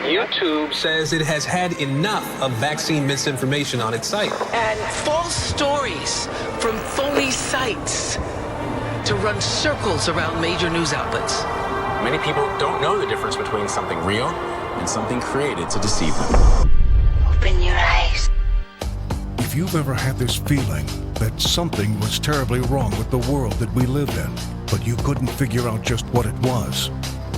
YouTube says it has had enough of vaccine misinformation on its site. And false stories from phony sites to run circles around major news outlets. Many people don't know the difference between something real and something created to deceive them. Open your eyes. If you've ever had this feeling that something was terribly wrong with the world that we live in, but you couldn't figure out just what it was,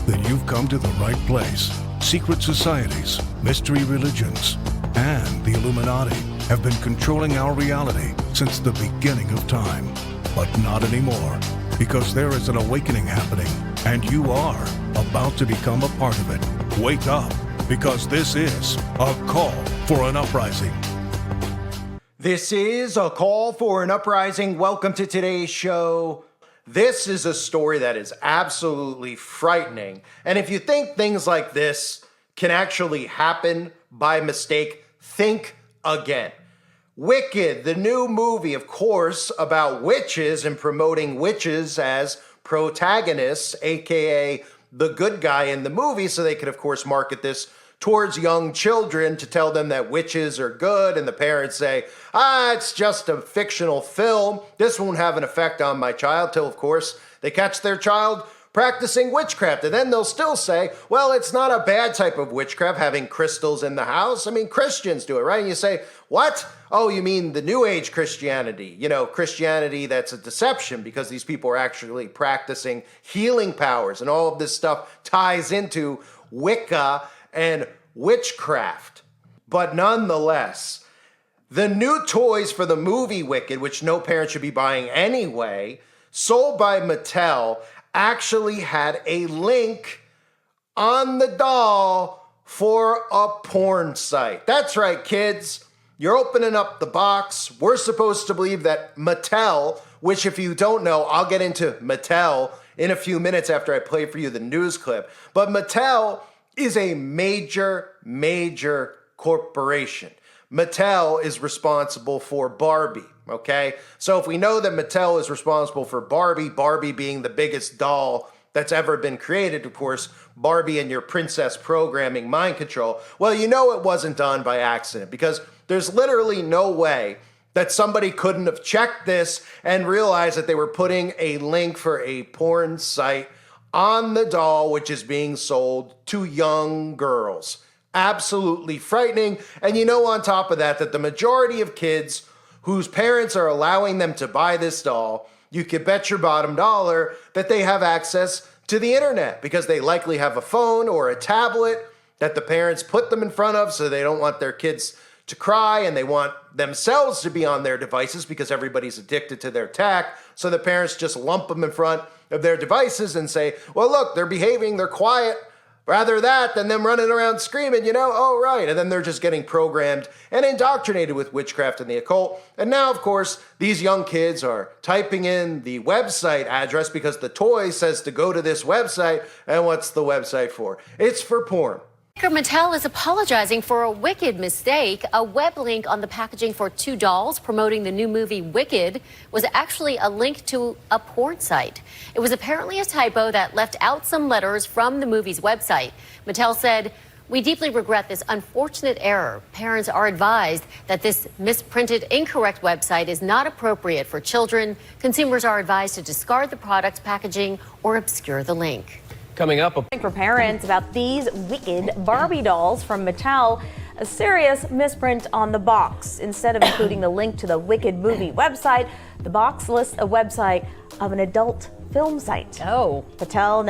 then you've come to the right place. Secret societies, mystery religions, and the Illuminati have been controlling our reality since the beginning of time. But not anymore, because there is an awakening happening, and you are about to become a part of it. Wake up, because this is a call for an uprising. This is a call for an uprising. Welcome to today's show. This is a story that is absolutely frightening. And if you think things like this can actually happen by mistake, think again. Wicked, the new movie, of course, about witches and promoting witches as protagonists, aka the good guy in the movie, so they could, of course, market this towards young children to tell them that witches are good, and the parents say, it's just a fictional film. This won't have an effect on my child, till, of course, they catch their child practicing witchcraft. And then they'll still say, well, it's not a bad type of witchcraft, having crystals in the house. I mean, Christians do it, right? And you say, what? Oh, you mean the New Age Christianity? You know, Christianity that's a deception because these people are actually practicing healing powers, and all of this stuff ties into Wicca and witchcraft. But nonetheless, the new toys for the movie Wicked, which no parent should be buying anyway, sold by Mattel, actually had a link on the doll for a porn site. That's right, kids. You're opening up the box. We're supposed to believe that Mattel, which if you don't know, I'll get into Mattel in a few minutes after I play for you the news clip. But Mattel is a major corporation. Mattel is responsible for Barbie, okay? So if we know that Mattel is responsible for Barbie being the biggest doll that's ever been created, of course, Barbie and your princess programming mind control, well, you know it wasn't done by accident, because there's literally no way that somebody couldn't have checked this and realized that they were putting a link for a porn site on the doll, which is being sold to young girls. Absolutely frightening. And you know, on top of that, that the majority of kids whose parents are allowing them to buy this doll, you could bet your bottom dollar that they have access to the internet, because they likely have a phone or a tablet that the parents put them in front of, so they don't want their kids to cry, and they want themselves to be on their devices because everybody's addicted to their tech. So the parents just lump them in front of their devices and say, well, look, they're behaving, they're quiet. Rather that than them running around screaming, oh, right. And then they're just getting programmed and indoctrinated with witchcraft and the occult. And now, of course, these young kids are typing in the website address because the toy says to go to this website. And what's the website for? It's for porn. Mattel is apologizing for a wicked mistake. A web link on the packaging for two dolls promoting the new movie Wicked was actually a link to a porn site. It was apparently a typo that left out some letters from the movie's website. Mattel said, "We deeply regret this unfortunate error. Parents are advised that this misprinted, incorrect website is not appropriate for children. Consumers are advised to discard the product's packaging or obscure the link." Coming up, For parents about these wicked Barbie dolls from Mattel, a serious misprint on the box. Instead of including the link to the Wicked movie website, the box lists a website of an adult film site. Oh. Mattel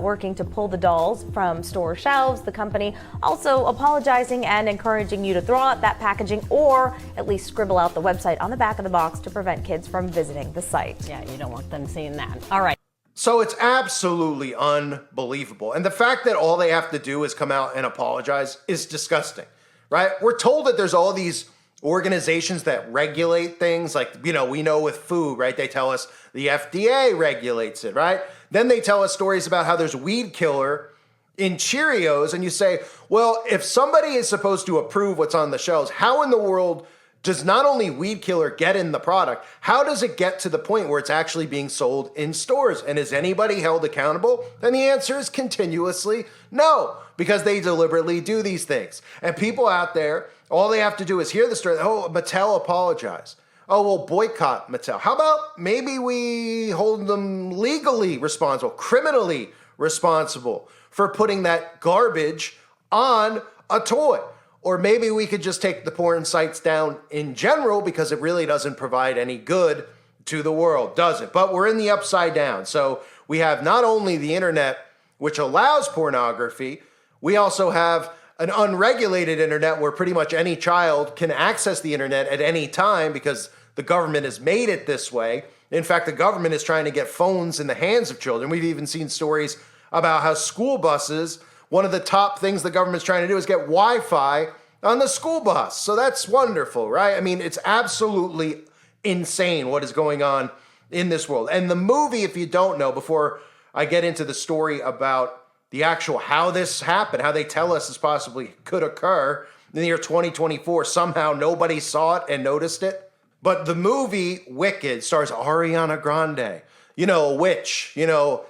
working to pull the dolls from store shelves. The company also apologizing and encouraging you to throw out that packaging or at least scribble out the website on the back of the box to prevent kids from visiting the site. Yeah, you don't want them seeing that. All right. So it's absolutely unbelievable. And the fact that all they have to do is come out and apologize is disgusting, right? We're told that there's all these organizations that regulate things, like, we know with food, right? They tell us the FDA regulates it, right? Then they tell us stories about how there's weed killer in Cheerios, and you say, well, if somebody is supposed to approve what's on the shelves, how in the world does not only Weed Killer get in the product, how does it get to the point where it's actually being sold in stores? And is anybody held accountable? And the answer is continuously no, because they deliberately do these things. And people out there, all they have to do is hear the story. Oh, Mattel apologized. Oh, we'll boycott Mattel. How about maybe we hold them legally responsible, criminally responsible for putting that garbage on a toy? Or maybe we could just take the porn sites down in general because it really doesn't provide any good to the world, does it? But we're in the upside down. So we have not only the internet, which allows pornography, we also have an unregulated internet where pretty much any child can access the internet at any time because the government has made it this way. In fact, the government is trying to get phones in the hands of children. We've even seen stories about how school buses, one of the top things the government's trying to do is get Wi-Fi on the school bus. So that's wonderful, right? I mean, it's absolutely insane what is going on in this world. And the movie, if you don't know, before I get into the story about the actual how this happened, how they tell us this possibly could occur in the year 2024, somehow nobody saw it and noticed it. But the movie Wicked stars Ariana Grande, a witch,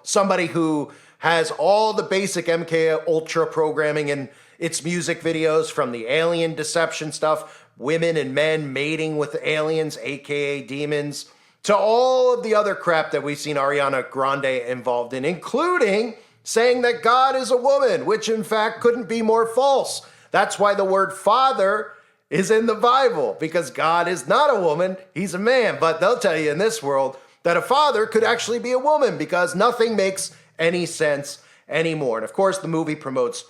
somebody who has all the basic MK Ultra programming in its music videos, from the alien deception stuff, women and men mating with aliens, aka demons, to all of the other crap that we've seen Ariana Grande involved in, including saying that God is a woman, which in fact couldn't be more false. That's why the word father is in the Bible, because God is not a woman, he's a man. But they'll tell you in this world that a father could actually be a woman because nothing makes any sense anymore. And of course, the movie promotes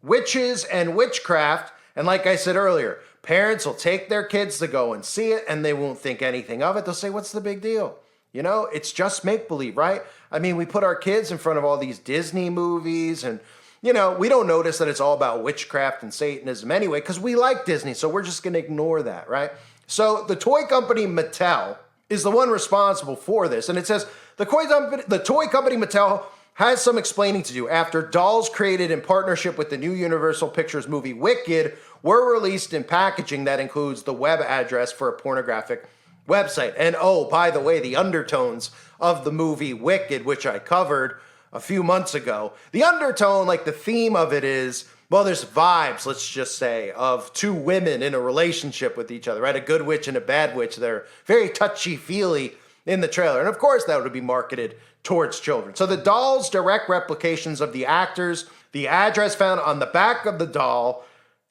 witches and witchcraft. And like I said earlier, parents will take their kids to go and see it and they won't think anything of it. They'll say, what's the big deal? It's just make-believe, right? I mean, we put our kids in front of all these Disney movies and we don't notice that it's all about witchcraft and Satanism anyway, because we like Disney, so we're just going to ignore that, right? So the toy company Mattel is the one responsible for this. And it says the toy company Mattel has some explaining to do after dolls created in partnership with the new Universal Pictures movie Wicked were released in packaging that includes the web address for a pornographic website. And oh, by the way, the undertones of the movie Wicked, which I covered a few months ago, the undertone, like the theme of it is, well, there's vibes, let's just say, of two women in a relationship with each other, right? A good witch and a bad witch. They're very touchy-feely in the trailer. And of course, that would be marketed towards children. So the doll's direct replications of the actors, the address found on the back of the doll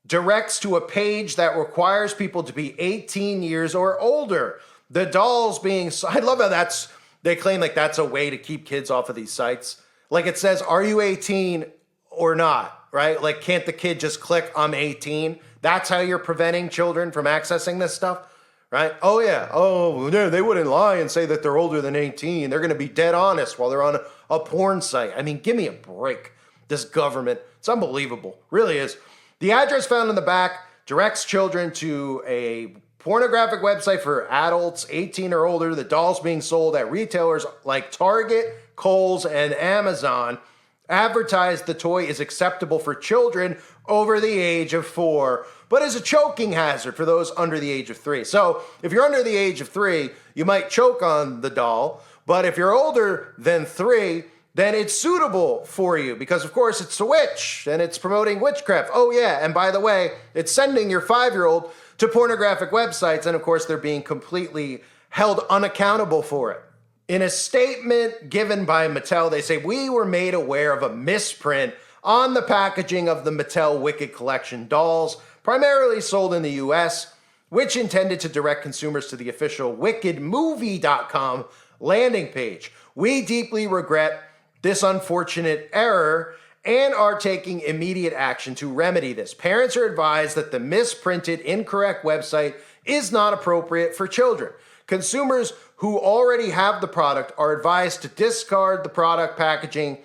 directs to a page that requires people to be 18 years or older. The dolls being, I love how they claim like that's a way to keep kids off of these sites. Like it says, are you 18 or not, right? Like, can't the kid just click, I'm 18? That's how you're preventing children from accessing this stuff, right? Oh yeah, they wouldn't lie and say that they're older than 18. They're gonna be dead honest while they're on a porn site. I mean, give me a break. This government, it's unbelievable, really is. The address found in the back directs children to a pornographic website for adults 18 or older. The dolls being sold at retailers like Target, Kohl's, and Amazon advertise the toy is acceptable for children over the age of 4, but is a choking hazard for those under the age of 3. So if you're under the age of 3, you might choke on the doll, but if you're older than 3, then it's suitable for you because, of course, it's a witch and it's promoting witchcraft. Oh, yeah, and by the way, it's sending your 5-year-old to pornographic websites, and of course, they're being completely held unaccountable for it. In a statement given by Mattel, they say, we were made aware of a misprint on the packaging of the Mattel Wicked Collection dolls, primarily sold in the US, which intended to direct consumers to the official wickedmovie.com landing page. We deeply regret this unfortunate error and are taking immediate action to remedy this. Parents are advised that the misprinted, incorrect website is not appropriate for children. Consumers who already have the product are advised to discard the product packaging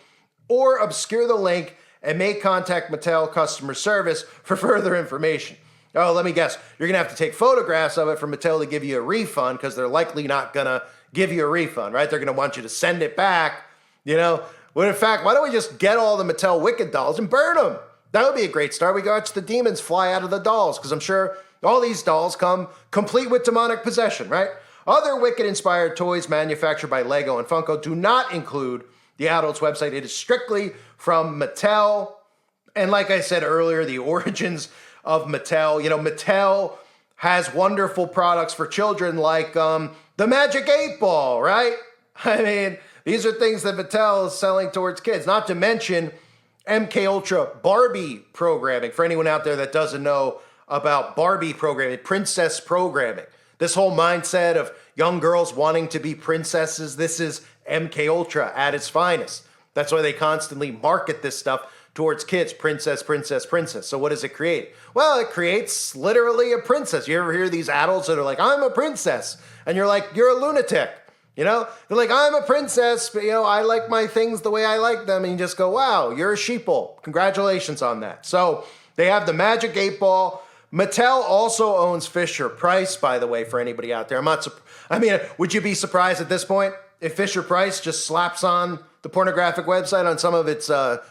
or obscure the link and may contact Mattel customer service for further information. Oh, let me guess. You're going to have to take photographs of it for Mattel to give you a refund because they're likely not going to give you a refund, right? They're going to want you to send it back, When in fact, why don't we just get all the Mattel Wicked dolls and burn them? That would be a great start. We watch the demons fly out of the dolls because I'm sure All these dolls come complete with demonic possession, right? Other Wicked-inspired toys manufactured by Lego and Funko do not include the adult's website. It is strictly from Mattel. And like I said earlier, the origins of Mattel. Mattel has wonderful products for children like the Magic 8 Ball, right? I mean, these are things that Mattel is selling towards kids. Not to mention MK Ultra Barbie programming. For anyone out there that doesn't know about Barbie programming, princess programming. This whole mindset of young girls wanting to be princesses, this is MK Ultra at its finest. That's why they constantly market this stuff towards kids. Princess, princess, princess. So what does it create? Well, it creates literally a princess. You ever hear these adults that are like, I'm a princess. And you're like, you're a lunatic. They're like, I'm a princess, but I like my things the way I like them. And you just go, wow, you're a sheeple. Congratulations on that. So they have the Magic 8 Ball. Mattel also owns Fisher-Price, by the way, for anybody out there. Would you be surprised at this point if Fisher-Price just slaps on the pornographic website on some of its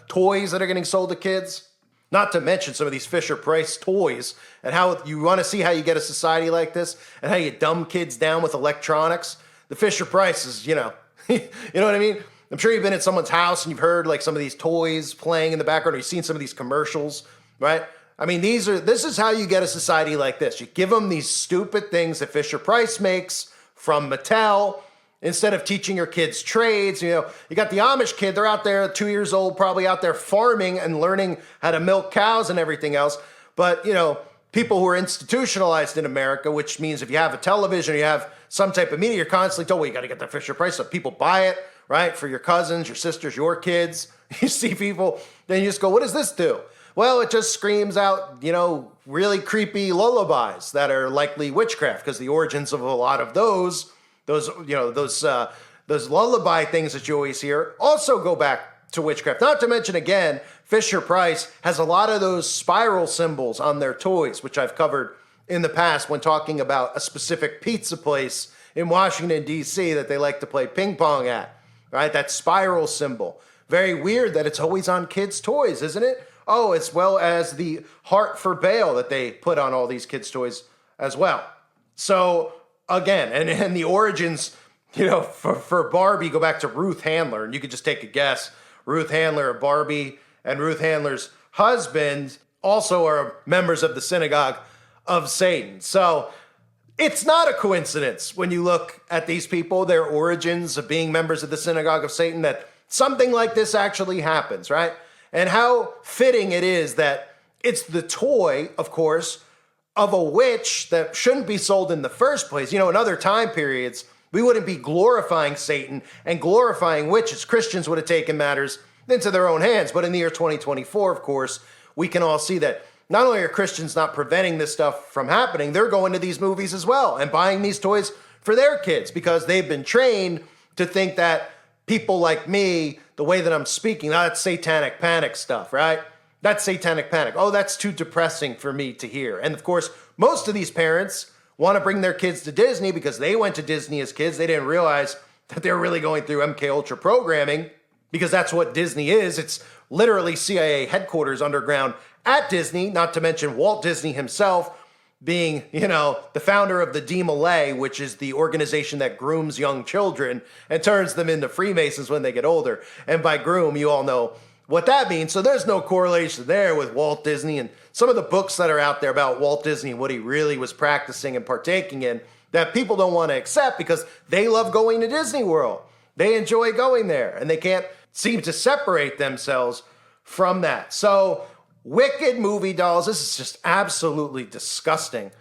toys that are getting sold to kids? Not to mention some of these Fisher-Price toys and how you want to see how you get a society like this and how you dumb kids down with electronics. The Fisher-Price is, you know what I mean? I'm sure you've been at someone's house and you've heard like some of these toys playing in the background or you've seen some of these commercials, right? I mean, this is how you get a society like this. You give them these stupid things that Fisher-Price makes from Mattel instead of teaching your kids trades. You got the Amish kid, they're out there 2 years old, probably out there farming and learning how to milk cows and everything else. But, people who are institutionalized in America, which means if you have a television, you have some type of media, you're constantly told, well, you got to get the Fisher-Price stuff. People buy it, right? For your cousins, your sisters, your kids. You see people, then you just go, what does this do? Well, it just screams out, really creepy lullabies that are likely witchcraft, because the origins of a lot of those lullaby things that you always hear also go back to witchcraft. Not to mention, again, Fisher-Price has a lot of those spiral symbols on their toys, which I've covered in the past when talking about a specific pizza place in Washington, D.C. that they like to play ping pong at, right? That spiral symbol. Very weird that it's always on kids' toys, isn't it? Oh, as well as the heart for Baal that they put on all these kids' toys as well. So, again, and the origins, for Barbie go back to Ruth Handler, and you could just take a guess. Ruth Handler of Barbie and Ruth Handler's husband also are members of the Synagogue of Satan. So, it's not a coincidence when you look at these people, their origins of being members of the Synagogue of Satan, that something like this actually happens, right? And how fitting it is that it's the toy, of course, of a witch that shouldn't be sold in the first place. In other time periods, we wouldn't be glorifying Satan and glorifying witches. Christians would have taken matters into their own hands. But in the year 2024, of course, we can all see that not only are Christians not preventing this stuff from happening, they're going to these movies as well and buying these toys for their kids because they've been trained to think that people like me, the way that I'm speaking, that's satanic panic stuff, right? That's satanic panic. Oh, that's too depressing for me to hear. And of course, most of these parents want to bring their kids to Disney because they went to Disney as kids. They didn't realize that they were really going through MK Ultra programming because that's what Disney is. It's literally CIA headquarters underground at Disney, not to mention Walt Disney himself being, the founder of the DMLA, which is the organization that grooms young children and turns them into Freemasons when they get older. And by groom, you all know what that means. So there's no correlation there with Walt Disney and some of the books that are out there about Walt Disney and what he really was practicing and partaking in that people don't want to accept because they love going to Disney World. They enjoy going there and they can't seem to separate themselves from that. So Wicked movie dolls, this is just absolutely disgusting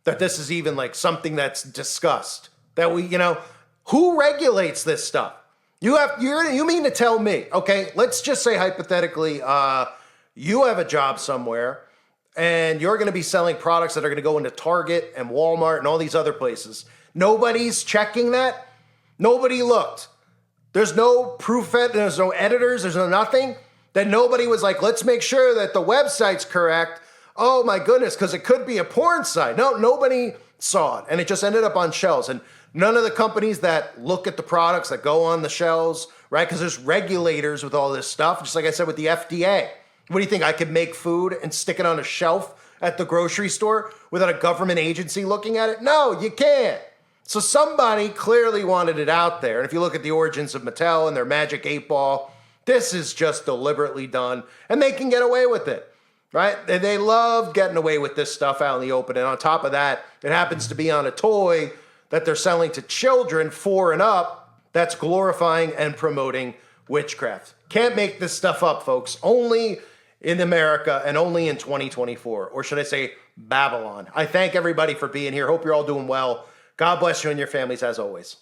that this is even like something that's discussed. That who regulates this stuff? You mean to tell me, okay, let's just say hypothetically, you have a job somewhere and you're going to be selling products that are going to go into Target and Walmart and all these other places. Nobody's checking that. Nobody looked. There's no proof, there's no editors, there's no nothing. That nobody was like, let's make sure that the website's correct. Oh my goodness, because it could be a porn site. No, nobody saw it. And it just ended up on shelves. And none of the companies that look at the products that go on the shelves, right? Because there's regulators with all this stuff. Just like I said with the FDA. What do you think? I could make food and stick it on a shelf at the grocery store without a government agency looking at it? No, you can't. So somebody clearly wanted it out there. And if you look at the origins of Mattel and their Magic 8-Ball, this is just deliberately done, and they can get away with it, right? They love getting away with this stuff out in the open. And on top of that, it happens to be on a toy that they're selling to children 4 and up that's glorifying and promoting witchcraft. Can't make this stuff up, folks. Only in America and only in 2024, or should I say Babylon. I thank everybody for being here. Hope you're all doing well. God bless you and your families as always.